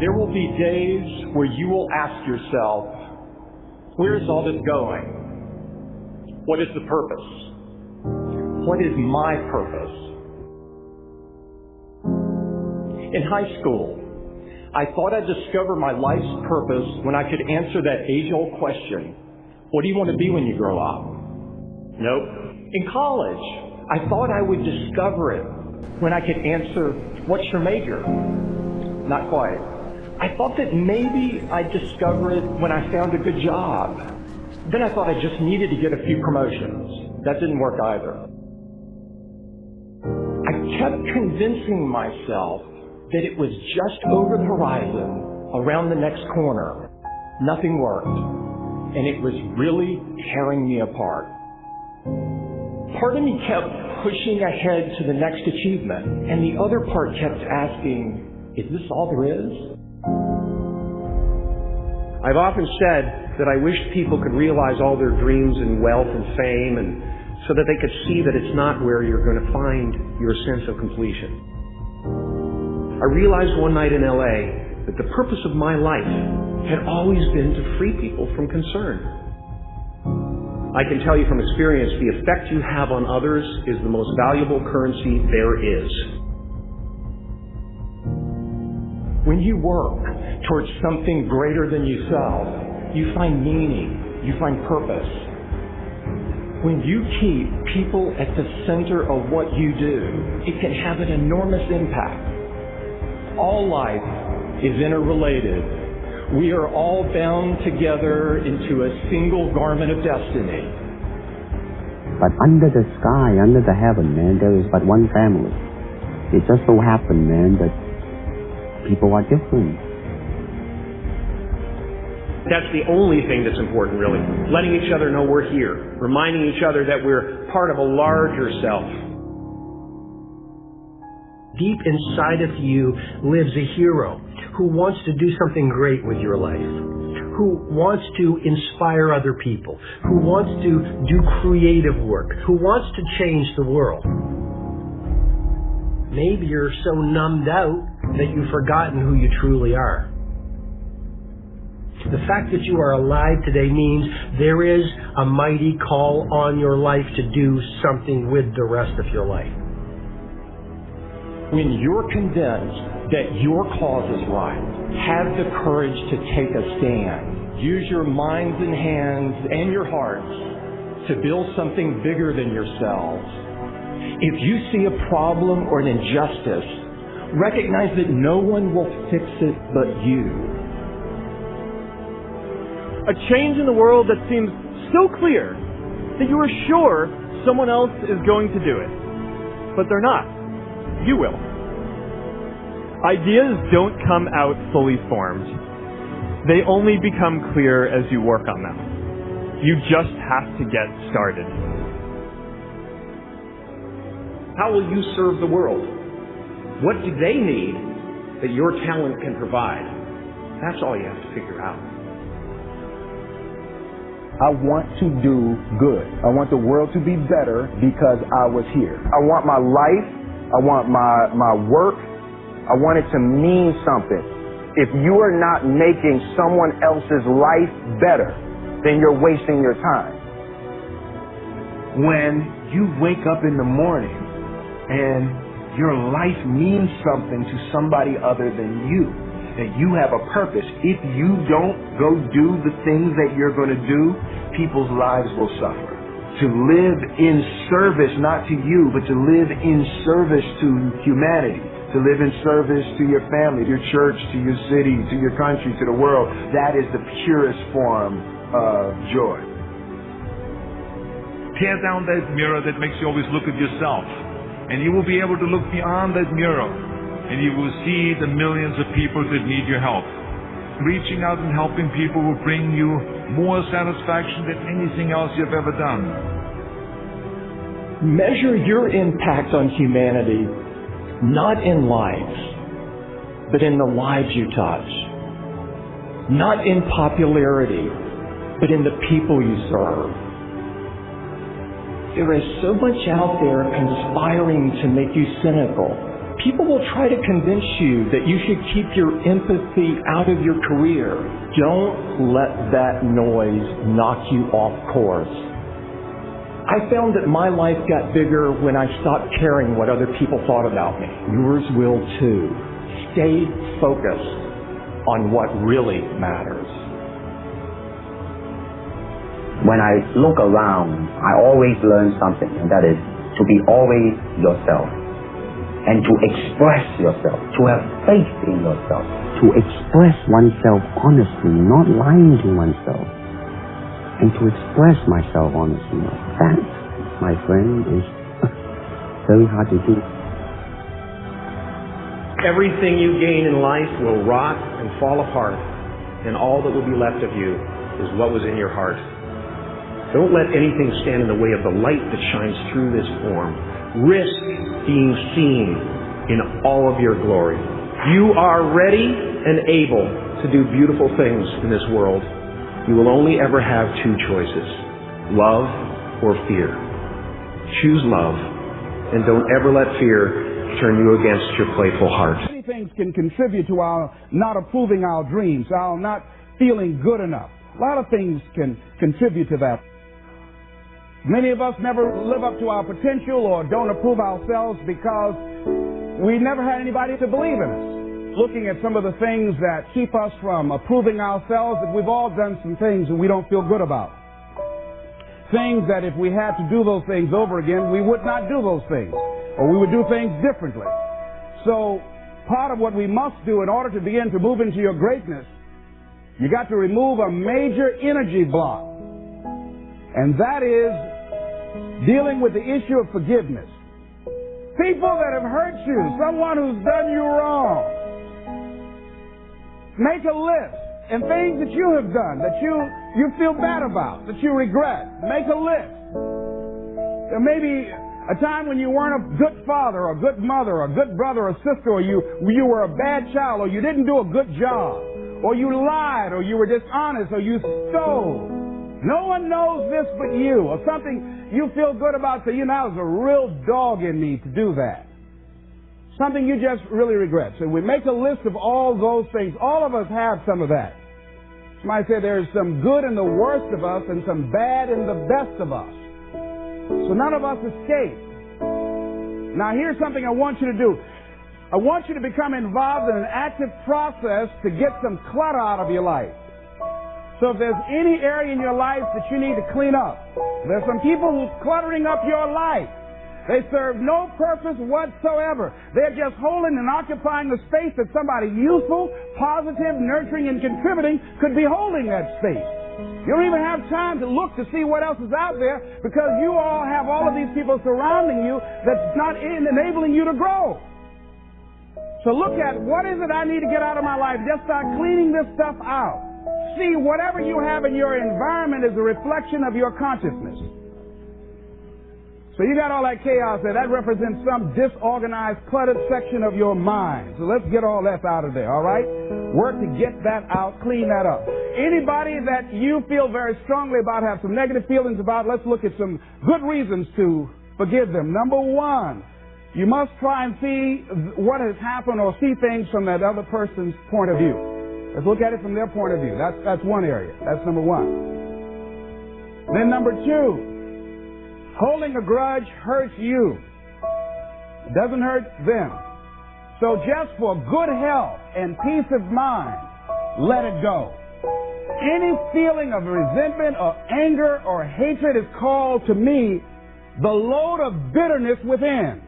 There will be days where you will ask yourself, where is all this going? What is the purpose? What is my purpose? In high school, I thought I'd discover my life's purpose when I could answer that age-old question, what do you want to be when you grow up? Nope. In college, I thought I would discover it when I could answer, what's your major? Not quite. I thought that maybe I'd discover it when I found a good job. Then I thought I just needed to get a few promotions. That didn't work either. I kept convincing myself that it was just over the horizon, around the next corner. Nothing worked, and it was really tearing me apart. Part of me kept pushing ahead to the next achievement, and the other part kept asking, is this all there is? I've often said that I wish people could realize all their dreams in wealth and fame, and so that they could see that it's not where you're going to find your sense of completion. I realized one night in LA that the purpose of my life had always been to free people from concern. I can tell you from experience, the effect you have on others is the most valuable currency there is. When you work towards something greater than yourself, you find meaning, you find purpose. When you keep people at the center of what you do, it can have an enormous impact. All life is interrelated. We are all bound together into a single garment of destiny. But under the sky, under the heaven, man, there is but one family. It just so happened, man, that people are different. That's the only thing that's important, really. Letting each other know we're here. Reminding each other that we're part of a larger self. Deep inside of you lives a hero who wants to do something great with your life, who wants to inspire other people, who wants to do creative work, who wants to change the world. Maybe you're so numbed out that you've forgotten who you truly are. The fact that you are alive today means there is a mighty call on your life to do something with the rest of your life. When you're convinced that your cause is right, have the courage to take a stand. Use your minds and hands and your hearts to build something bigger than yourselves. If you see a problem or an injustice, recognize that no one will fix it but you. A change in the world that seems so clear that you are sure someone else is going to do it. But they're not. You will. Ideas don't come out fully formed. They only become clear as you work on them. You just have to get started. How will you serve the world? What do they need that your talent can provide? That's all you have to figure out. I want to do good. I want the world to be better because I was here. I want my life, I want my work, I want it to mean something. If you are not making someone else's life better, then you're wasting your time. When you wake up in the morning and your life means something to somebody other than you, that you have a purpose. If you don't go do the things that you're going to do, people's lives will suffer. To live in service, not to you, but to live in service to humanity, to live in service to your family, to your church, to your city, to your country, to the world, that is the purest form of joy. Tear down that mirror that makes you always look at yourself, and you will be able to look beyond that mirror, and you will see the millions of people that need your help. Reaching out and helping people will bring you more satisfaction than anything else you've ever done. Measure your impact on humanity not in lives, but in the lives you touch. Not in popularity, but in the people you serve. There is so much out there conspiring to make you cynical. People will try to convince you that you should keep your empathy out of your career. Don't let that noise knock you off course. I found that my life got bigger when I stopped caring what other people thought about me. Yours will too. Stay focused on what really matters. When I look around, I always learn something, and that is to be always yourself. And to express yourself, to have faith in yourself, to express oneself honestly, not lying to oneself, and to express myself honestly. That, my friend, is very hard to do. Everything you gain in life will rot and fall apart, and all that will be left of you is what was in your heart. Don't let anything stand in the way of the light that shines through this form. Risk being seen in all of your glory. You are ready and able to do beautiful things in this world. You will only ever have two choices, love or fear. Choose love, and don't ever let fear turn you against your playful heart. Many things can contribute to our not approving our dreams, our not feeling good enough. A lot of things can contribute to that. Many of us never live up to our potential or don't approve ourselves because we never had anybody to believe in us. Looking at some of the things that keep us from approving ourselves, that we've all done some things that we don't feel good about. Things that if we had to do those things over again, we would not do those things, or we would do things differently. So part of what we must do in order to begin to move into your greatness, you got to remove a major energy block. And that is dealing with the issue of forgiveness. People that have hurt you, someone who's done you wrong. Make a list and things that you have done that you feel bad about, that you regret. Make a list. There may be a time when you weren't a good father or a good mother or a good brother or sister, or you were a bad child, or you didn't do a good job, or you lied, or you were dishonest, or you stole. No one knows this but you, or something you feel good about, so you know, there's a real dog in me to do that. Something you just really regret. So we make a list of all those things. All of us have some of that. Somebody said there's some good in the worst of us and some bad in the best of us. So none of us escape. Now here's something I want you to do. I want you to become involved in an active process to get some clutter out of your life. So if there's any area in your life that you need to clean up, there's some people who's cluttering up your life. They serve no purpose whatsoever. They're just holding and occupying the space that somebody useful, positive, nurturing, and contributing could be holding that space. You don't even have time to look to see what else is out there because you all have all of these people surrounding you that's not enabling you to grow. So look at what is it I need to get out of my life. Just start cleaning this stuff out. See, whatever you have in your environment is a reflection of your consciousness. So you got all that chaos there. That represents some disorganized, cluttered section of your mind. So let's get all that out of there, all right? Work to get that out, clean that up. Anybody that you feel very strongly about, have some negative feelings about, let's look at some good reasons to forgive them. Number one, you must try and see what has happened or see things from that other person's point of view. Let's look at it from their point of view. That's one area. That's number one. Then number two, holding a grudge hurts you. It doesn't hurt them. So just for good health and peace of mind, let it go. Any feeling of resentment or anger or hatred is called to me the load of bitterness within.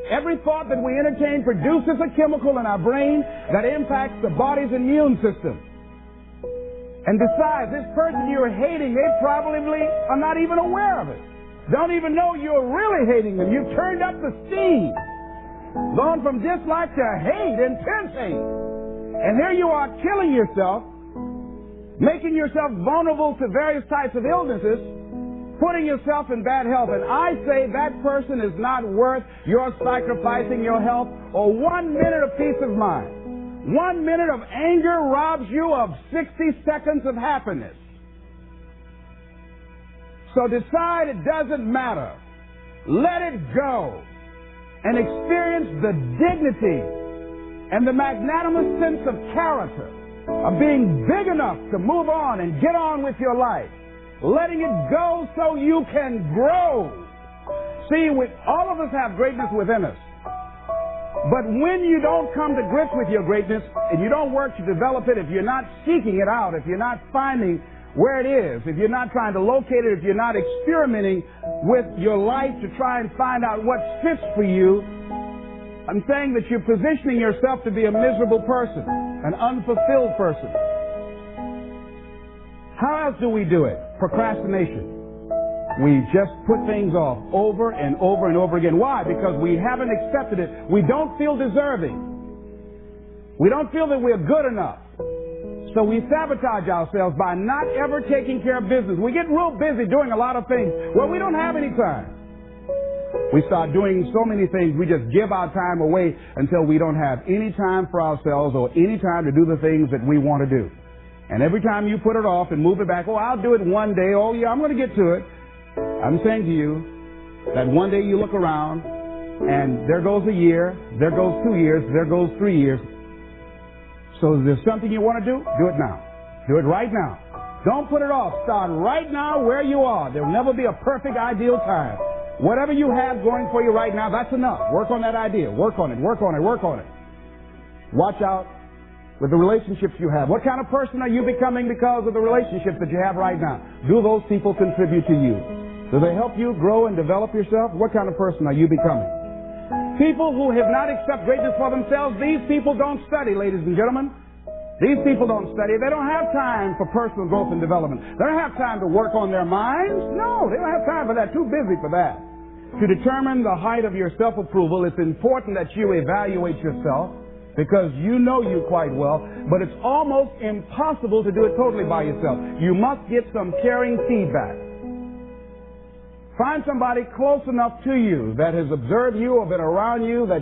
Every thought that we entertain produces a chemical in our brain that impacts the body's immune system. And besides, this person you're hating, they probably are not even aware of it. Don't even know you're really hating them. You've turned up the steam. Gone from dislike to hate, intense hate. And here you are killing yourself, making yourself vulnerable to various types of illnesses, putting yourself in bad health. And I say that person is not worth your sacrificing your health or 1 minute of peace of mind. 1 minute of anger robs you of 60 seconds of happiness. So decide it doesn't matter. Let it go. and experience the dignity and the magnanimous sense of character of being big enough to move on and get on with your life, letting it go so you can grow. See, all of us have greatness within us. But when you don't come to grips with your greatness and you don't work to develop it, if you're not seeking it out, if you're not finding where it is, if you're not trying to locate it, if you're not experimenting with your life to try and find out what fits for you, I'm saying that you're positioning yourself to be a miserable person, an unfulfilled person. How else do we do it? Procrastination. We just put things off over and over and over again. Why? Because we haven't accepted it. We don't feel deserving. We don't feel that we're good enough. So we sabotage ourselves by not ever taking care of business. We get real busy doing a lot of things. Well, we don't have any time. We start doing so many things, we just give our time away until we don't have any time for ourselves or any time to do the things that we want to do. And every time you put it off and move it back, oh, I'll do it one day. Oh, yeah, I'm going to get to it. I'm saying to you that one day you look around and there goes a year, there goes 2 years, there goes 3 years. So if there's something you want to do it now. Do it right now. Don't put it off. Start right now where you are. There will never be a perfect, ideal time. Whatever you have going for you right now, that's enough. Work on that idea. Work on it. Work on it. Work on it. Watch out with the relationships you have. What kind of person are you becoming because of the relationships that you have right now? Do those people contribute to you? Do they help you grow and develop yourself? What kind of person are you becoming? People who have not accepted greatness for themselves, these people don't study, ladies and gentlemen. These people don't study. They don't have time for personal growth and development. They don't have time to work on their minds. No, they don't have time for that. Too busy for that. To determine the height of your self-approval, it's important that you evaluate yourself because you know you quite well, but it's almost impossible to do it totally by yourself. You must get some caring feedback. Find somebody close enough to you that has observed you or been around you that